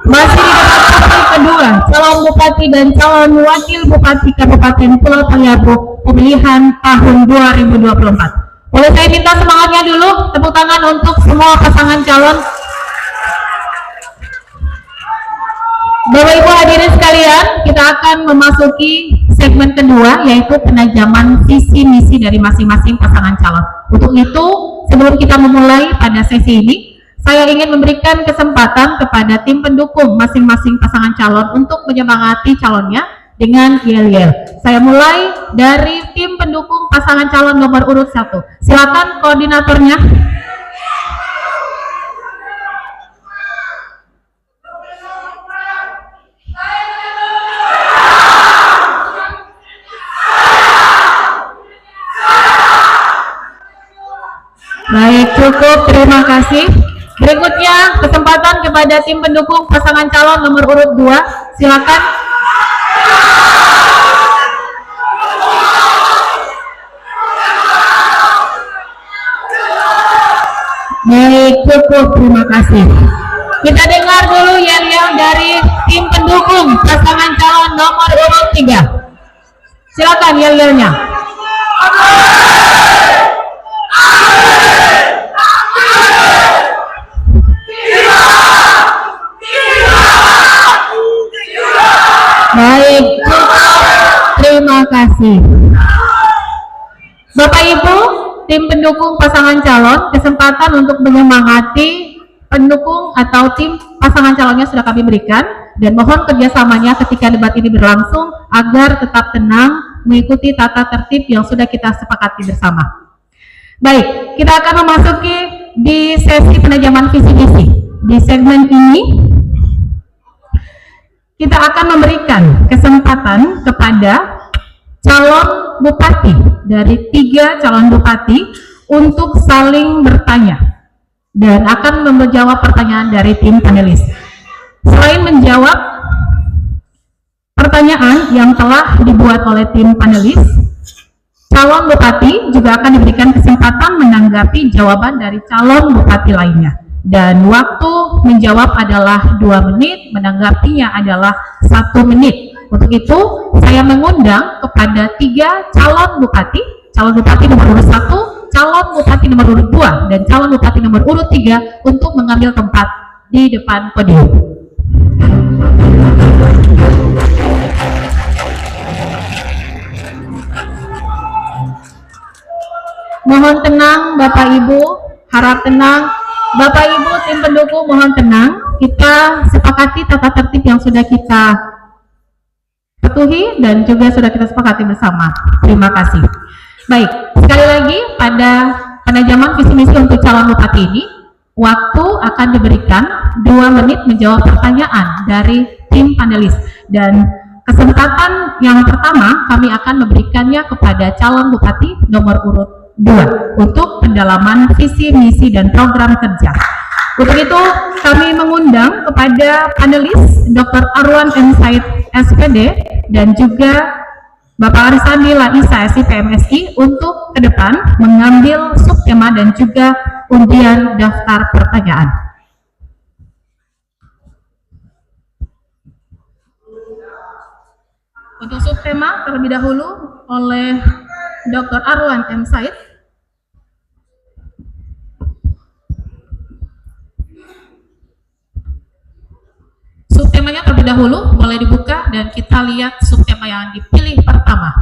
Masih di debat putih kedua, calon bupati dan calon wakil bupati Kabupaten Pulau Paliabo pemilihan tahun 2024. Boleh saya minta semangatnya dulu, tepuk tangan untuk semua pasangan calon. Bapak Ibu hadirin sekalian, kita akan memasuki segmen kedua, yaitu penajaman visi misi dari masing-masing pasangan calon. Untuk itu, sebelum kita memulai pada sesi ini, saya ingin memberikan kesempatan kepada tim pendukung masing-masing pasangan calon untuk menyemangati calonnya dengan yel-yel. Saya mulai dari tim pendukung pasangan calon nomor urut 1. Silakan koordinatornya. Baik, cukup, terima kasih. Berikutnya kesempatan kepada tim pendukung pasangan calon nomor urut 2. Silakan. Baik, cukup, terima kasih. Kita dengar dulu yel-yel dari tim pendukung pasangan calon nomor urut 3. Silakan yel-yelnya. Baik, terima kasih. Bapak Ibu, tim pendukung pasangan calon, kesempatan untuk menyemangati pendukung atau tim pasangan calonnya sudah kami berikan, dan mohon kerjasamanya ketika debat ini berlangsung agar tetap tenang mengikuti tata tertib yang sudah kita sepakati bersama. Baik, kita akan memasuki di sesi penajaman visi misi. Di segmen ini kita akan memberikan kesempatan kepada calon bupati dari 3 calon bupati untuk saling bertanya dan akan menjawab pertanyaan dari tim panelis. Selain menjawab pertanyaan yang telah dibuat oleh tim panelis, calon bupati juga akan diberikan kesempatan menanggapi jawaban dari calon bupati lainnya. Dan waktu menjawab adalah 2 menit, menanggapinya adalah 1 menit. Untuk itu, saya mengundang kepada 3 calon bupati nomor urut 1, calon bupati nomor urut 2, dan calon bupati nomor urut 3 untuk mengambil tempat di depan podium. Mohon tenang Bapak Ibu, harap tenang. Bapak Ibu tim pendukung mohon tenang, kita sepakati tata tertib yang sudah kita patuhi dan juga sudah kita sepakati bersama. Terima kasih. Baik, sekali lagi pada penajaman visi misi untuk calon bupati ini, waktu akan diberikan 2 menit menjawab pertanyaan dari tim panelis, dan kesempatan yang pertama kami akan memberikannya kepada calon bupati nomor urut 2 untuk pendalaman visi misi dan program kerja. Untuk itu kami mengundang kepada panelis Dr. Arwan M. Said SPD dan juga Bapak Arisandi Laisa SI PMSI untuk ke depan mengambil subtema dan juga undian daftar pertanyaan. Untuk subtema terlebih dahulu oleh Dr. Arwan M. Said. Subtemanya terlebih dahulu boleh dibuka dan kita lihat subtema yang dipilih pertama.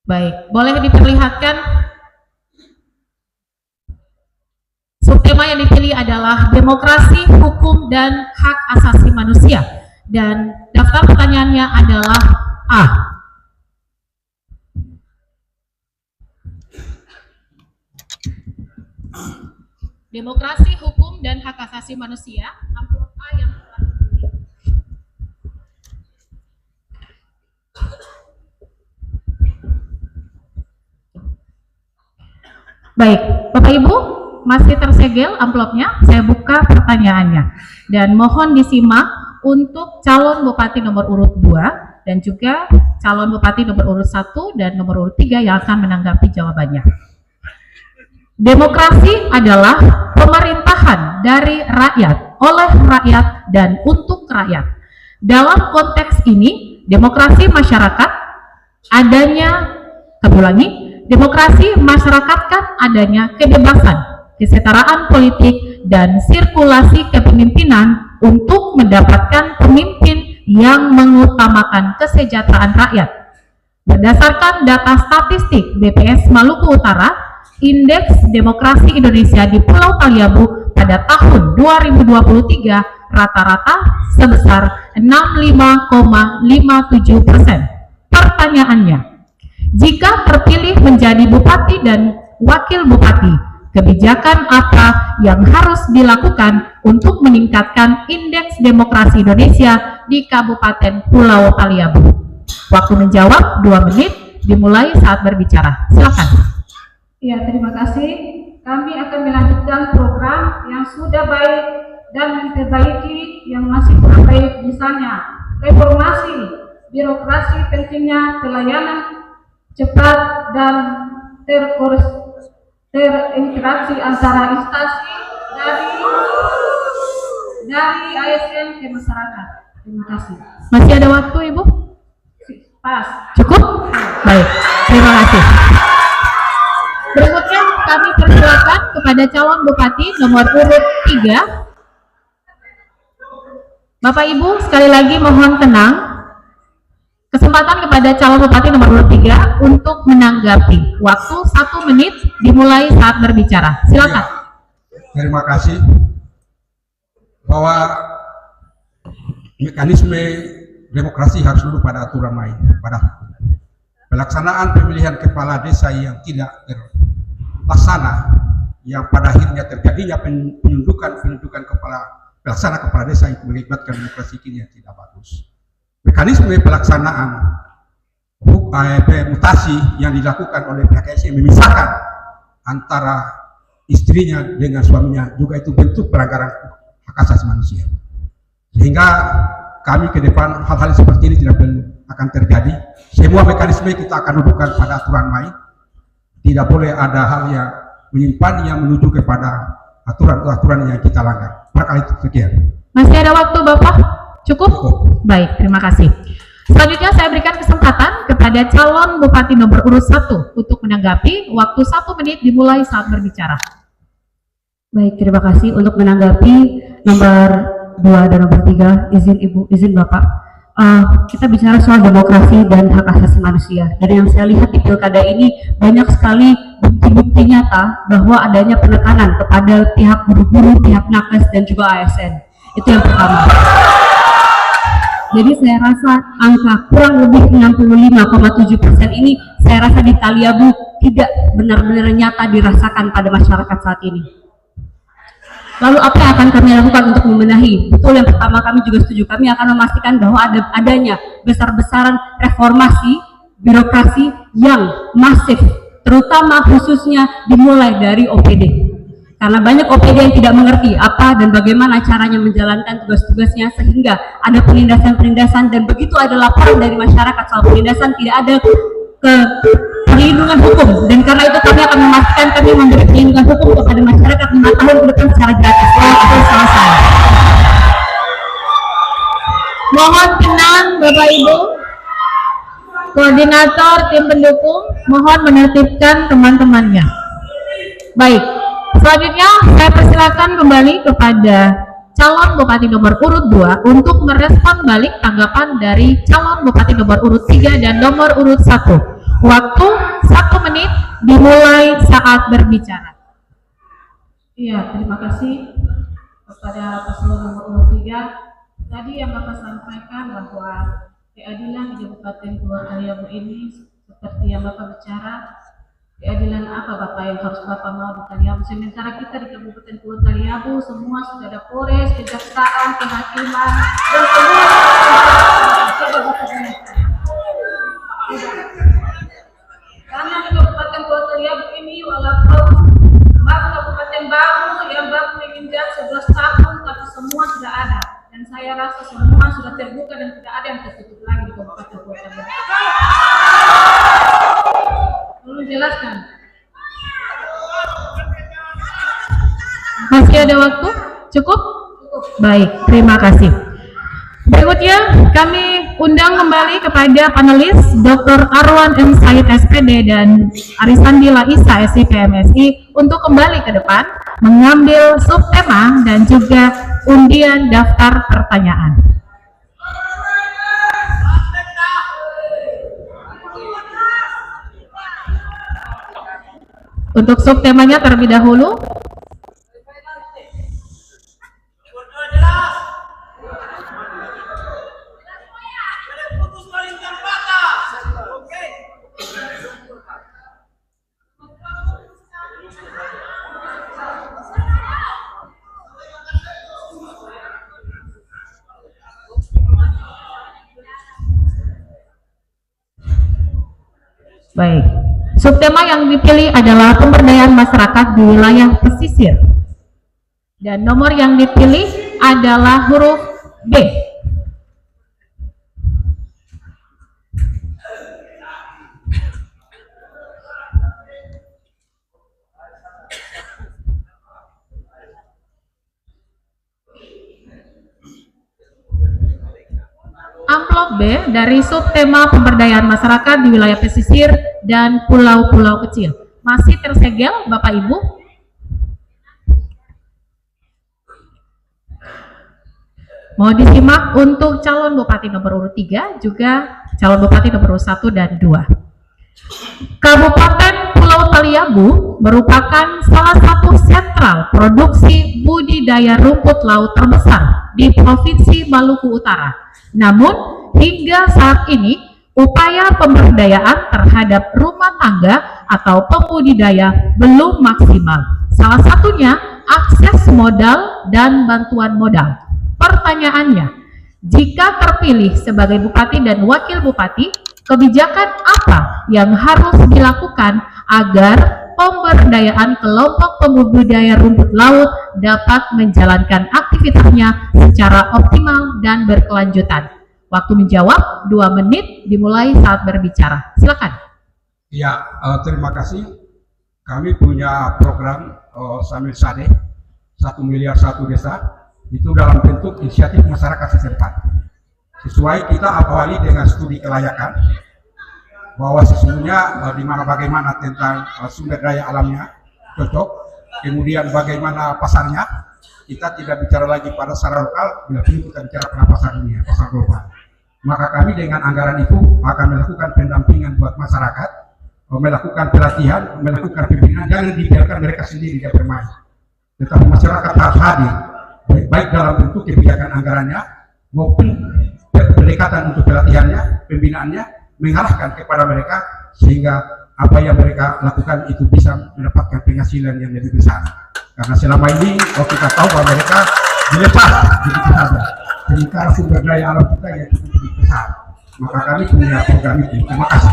Baik, boleh diperlihatkan. Subtema yang dipilih adalah demokrasi, hukum, dan hak asasi manusia. Dan daftar pertanyaannya adalah A. Demokrasi, hukum, dan hak asasi manusia. Amplop A yang telah dipilih. Baik, Bapak Ibu, masih tersegel amplopnya, saya buka pertanyaannya. Dan mohon disimak untuk calon bupati nomor urut 2 dan juga calon bupati nomor urut 1 dan nomor urut 3 yang akan menanggapi jawabannya. Demokrasi adalah pemerintahan dari rakyat, oleh rakyat, dan untuk rakyat. Dalam konteks ini, demokrasi masyarakat adanya, demokrasi masyarakatkan adanya kebebasan, kesetaraan politik, dan sirkulasi kepemimpinan untuk mendapatkan pemimpin yang mengutamakan kesejahteraan rakyat. Berdasarkan data statistik BPS Maluku Utara, Indeks Demokrasi Indonesia di Pulau Taliabu pada tahun 2023 rata-rata sebesar 65,57%. Pertanyaannya, jika terpilih menjadi bupati dan wakil bupati, kebijakan apa yang harus dilakukan untuk meningkatkan indeks demokrasi Indonesia di Kabupaten Pulau Taliabu? Waktu menjawab 2 menit, dimulai saat berbicara. Silakan. Ya, terima kasih. Kami akan melanjutkan program yang sudah baik dan memperbaiki yang masih kurang baik, misalnya reformasi birokrasi, pentingnya pelayanan cepat dan terintegrasi antara instansi dari ASN ke masyarakat. Terima kasih. Masih ada waktu, Ibu? Pas. Cukup? Baik, terima kasih. Berikutnya kami persilakan kepada calon bupati nomor urut 3. Bapak Ibu, sekali lagi mohon tenang. Kesempatan kepada calon bupati nomor urut 3 untuk menanggapi. Waktu 1 menit dimulai saat berbicara. Silakan. Terima kasih. Bahwa mekanisme demokrasi harus dulu pada aturan main, pada pelaksanaan pemilihan kepala desa yang tidak terlaksana, yang pada akhirnya terjadinya penunjukan pelaksana kepala desa itu mengakibatkan demokrasi kita yang tidak bagus. Mekanisme pelaksanaan mutasi yang dilakukan oleh pihak ASN memisahkan antara istrinya dengan suaminya juga itu bentuk pelanggaran hak asasi manusia. Sehingga kami ke depan hal-hal seperti ini tidak akan terjadi. Semua mekanisme kita akan dudukkan pada aturan main. Tidak boleh ada hal yang menyimpan yang menuju kepada aturan-aturan yang kita langgar. Barangkali itu sekian. Masih ada waktu Bapak? Cukup? Baik, terima kasih. Selanjutnya saya berikan kesempatan kepada calon bupati nomor urut 1 untuk menanggapi. Waktu 1 menit dimulai saat berbicara. Baik, terima kasih. Untuk menanggapi nomor 2 dan nomor 3, izin Ibu, izin Bapak. Kita bicara soal demokrasi dan hak asasi manusia. Dari yang saya lihat di pilkada ini banyak sekali bukti-bukti nyata bahwa adanya penekanan kepada pihak buruh-buruh, pihak nakes dan juga ASN. Itu yang pertama. Jadi saya rasa angka kurang lebih 65,7% ini saya rasa di Taliabu tidak benar-benar nyata dirasakan pada masyarakat saat ini. Lalu apa yang akan kami lakukan untuk membenahi? Betul, yang pertama kami juga setuju. Kami akan memastikan bahwa adanya besar-besaran reformasi birokrasi yang masif, terutama khususnya dimulai dari OPD. Karena banyak OPD yang tidak mengerti apa dan bagaimana caranya menjalankan tugas-tugasnya, sehingga ada penindasan-penindasan, dan begitu ada laporan dari masyarakat soal penindasan tidak ada perlindungan hukum, dan karena itu kami akan memastikan kami memberi perlindungan hukum kepada masyarakat 5 tahun ke depan secara gratis. Itu selesai. Mohon tenang Bapak Ibu. Koordinator tim pendukung mohon menertibkan teman-temannya. Baik, selanjutnya saya persilakan kembali kepada calon bupati nomor urut 2 untuk merespon balik tanggapan dari calon bupati nomor urut 3 dan nomor urut 1. Waktu 1 menit dimulai saat berbicara. Iya, terima kasih kepada paslon nomor urut 3. Tadi yang Bapak sampaikan bahwa keadilan di Kabupaten Pulau Taliabu ini seperti yang Bapak bicara, keadilan apa Bapak yang harus Bapak mau di Taliabu? Sementara kita di Kabupaten Pulau Taliabu semua sudah ada Polres, kejaksaan, kehakiman, dan semua karena di Kabupaten Pulau Taliabu ini walaupun baru kabupaten baru 11 tahun, tapi semua sudah ada. Dan saya rasa semua sudah terbuka dan tidak ada yang tertutup lagi di Kabupaten Kuartanda. Tolong jelaskan. Masih ada waktu? Cukup? Baik, terima kasih. Berikutnya kami undang kembali kepada panelis Dr. Arwan M. Said SPD dan Arisandi Laisa SI PMSI untuk kembali ke depan mengambil subtema dan juga undian daftar pertanyaan. Untuk subtemanya terlebih dahulu, baik. Subtema yang dipilih adalah pemberdayaan masyarakat di wilayah pesisir. Dan nomor yang dipilih adalah huruf B. Amplop B dari subtema pemberdayaan masyarakat di wilayah pesisir dan pulau-pulau kecil. Masih tersegel Bapak Ibu? Mau disimak untuk calon Bupati nomor urut 3, juga calon Bupati nomor urut 1 dan 2. Kabupaten Pulau Taliabu merupakan salah satu sentral produksi budidaya rumput laut terbesar di Provinsi Maluku Utara. Namun, hingga saat ini, upaya pemberdayaan terhadap rumah tangga atau pembudidaya belum maksimal. Salah satunya, akses modal dan bantuan modal. Pertanyaannya, jika terpilih sebagai Bupati dan Wakil Bupati, kebijakan apa yang harus dilakukan agar pemberdayaan kelompok pembudidaya rumput laut dapat menjalankan aktivitasnya secara optimal dan berkelanjutan? Waktu menjawab 2 menit dimulai saat berbicara. Silakan. Ya, terima kasih. Kami punya program Samil Sade 1 miliar 1 desa, itu dalam bentuk inisiatif masyarakat setempat. Sesuai kita awali dengan studi kelayakan bahwa sesungguhnya di mana bagaimana tentang sumber daya alamnya cocok, kemudian bagaimana pasarnya. Kita tidak bicara lagi pada secara lokal, bila kita bicara pada pasar dunia, pasar global. Maka kami dengan anggaran itu akan melakukan pendampingan buat masyarakat, melakukan pelatihan, melakukan pembinaan. Jangan dibiarkan mereka sendiri dia bermain, tetapi masyarakat harus hadir, baik dalam bentuk kebijakan anggarannya maupun pendekatan untuk pelatihannya, pembinaannya, mengarahkan kepada mereka sehingga apa yang mereka lakukan itu bisa mendapatkan penghasilan yang lebih besar. Karena selama ini kita tahu bahwa mereka dilepas begitu saja, sementara sumber daya alam kita yang cukup besar. Maka kami punya program itu. Terima kasih.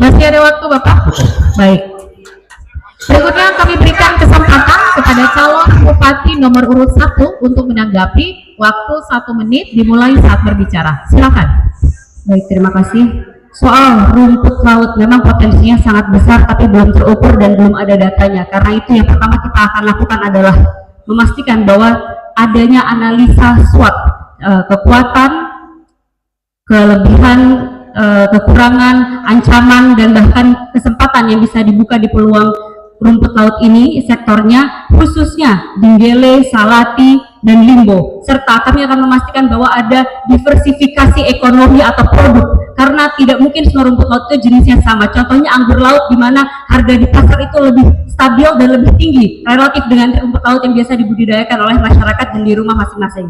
Masih ada waktu Bapak? Baik. Berikutnya kami berikan kesempatan kepada calon Bupati nomor urut 1 untuk menanggapi. Waktu 1 menit dimulai saat berbicara. Silakan. Baik, terima kasih. Soal rumput laut memang potensinya sangat besar tapi belum terukur dan belum ada datanya. Karena itu yang pertama kita akan lakukan adalah memastikan bahwa adanya analisa SWOT, kekuatan, kelebihan, kekurangan, ancaman, dan bahkan kesempatan yang bisa dibuka di peluang rumput laut ini, sektornya khususnya Dinggele, Salati, dan Limbo. Serta kami akan memastikan bahwa ada diversifikasi ekonomi atau produk, karena tidak mungkin semua rumput laut itu jenisnya sama. Contohnya anggur laut, di mana harga di pasar itu lebih stabil dan lebih tinggi relatif dengan rumput laut yang biasa dibudidayakan oleh masyarakat dan di rumah masing-masing.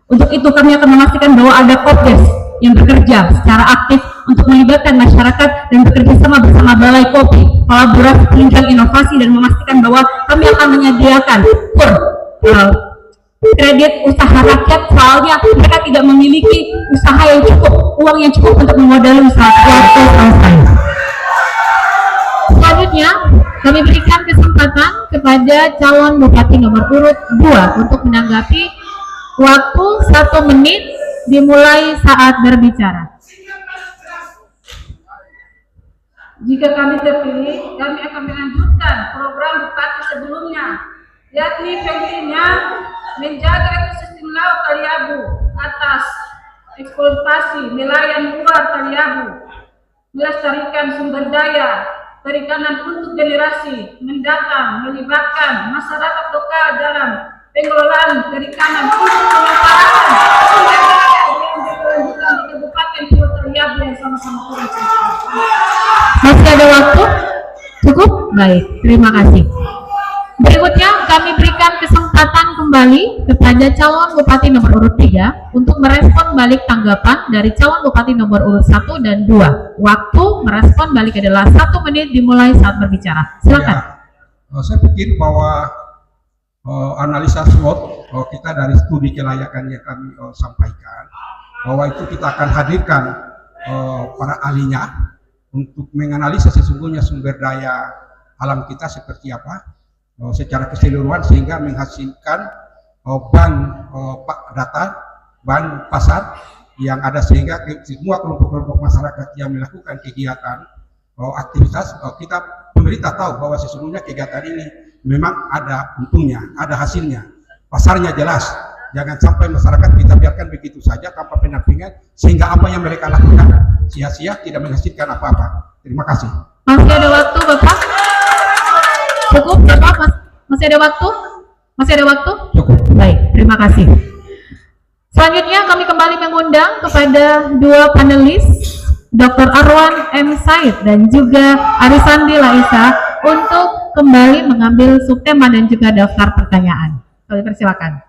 Untuk itu kami akan memastikan bahwa ada Kopdes yang bekerja secara aktif untuk melibatkan masyarakat dan bekerja sama bersama Balai Kopi, kolaborasi penunjang inovasi, dan memastikan bahwa kami akan menyediakan kredit usaha rakyat, soalnya mereka tidak memiliki usaha yang cukup, uang yang cukup untuk memodali usaha. Waktu selesai. Selanjutnya Kami berikan kesempatan kepada calon bupati nomor urut 2 untuk menanggapi. Waktu 1 menit dimulai saat berbicara. Jika kami terpilih, kami akan melanjutkan program bupati sebelumnya, yakni pentingnya menjaga ekosistem laut Taliabu atas eksploitasi nelayan luar Taliabu, melestarikan sumber daya perikanan untuk generasi mendatang, melibatkan masyarakat lokal dalam pengelolaan perikanan untuk pemanfaatan sumber daya yang berkelanjutan di Kabupaten Pulau Taliabu yang sama-sama kurang. Masih ada waktu? Cukup? Baik, terima kasih. Berikutnya kami berikan kesempatan kembali kepada calon bupati nomor urut 3 untuk merespon balik tanggapan dari calon bupati nomor urut 1 dan 2. Waktu merespon balik adalah 1 menit dimulai saat berbicara. Silakan. Ya, saya pikir bahwa analisa SWOT kita dari studi kelayakan yang kami sampaikan, bahwa itu kita akan hadirkan para ahlinya untuk menganalisa sesungguhnya sumber daya alam kita seperti apa secara keseluruhan, sehingga menghasilkan data bahan pasar yang ada, sehingga semua kelompok-kelompok masyarakat yang melakukan kegiatan aktivitas kita pemerintah tahu bahwa sesungguhnya kegiatan ini memang ada untungnya, ada hasilnya, pasarnya jelas. Jangan sampai masyarakat kita biarkan begitu saja tanpa pendampingan, sehingga apa yang mereka lakukan sia-sia, tidak menghasilkan apa-apa. Terima kasih. Masih ada waktu, Bapak? Cukup, Bapak? Masih ada waktu? Masih ada waktu? Cukup. Baik, terima kasih. Selanjutnya kami kembali mengundang kepada 2 panelis, Dr. Arwan M. Said dan juga Arisandi Laisa, untuk kembali mengambil subtema dan juga daftar pertanyaan. Kami persilakan.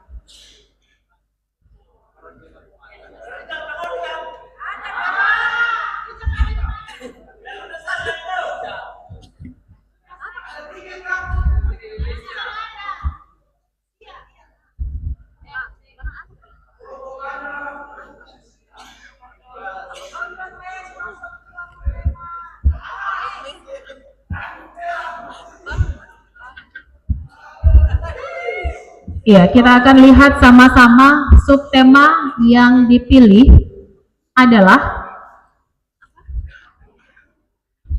Ya, kita akan lihat sama-sama subtema yang dipilih adalah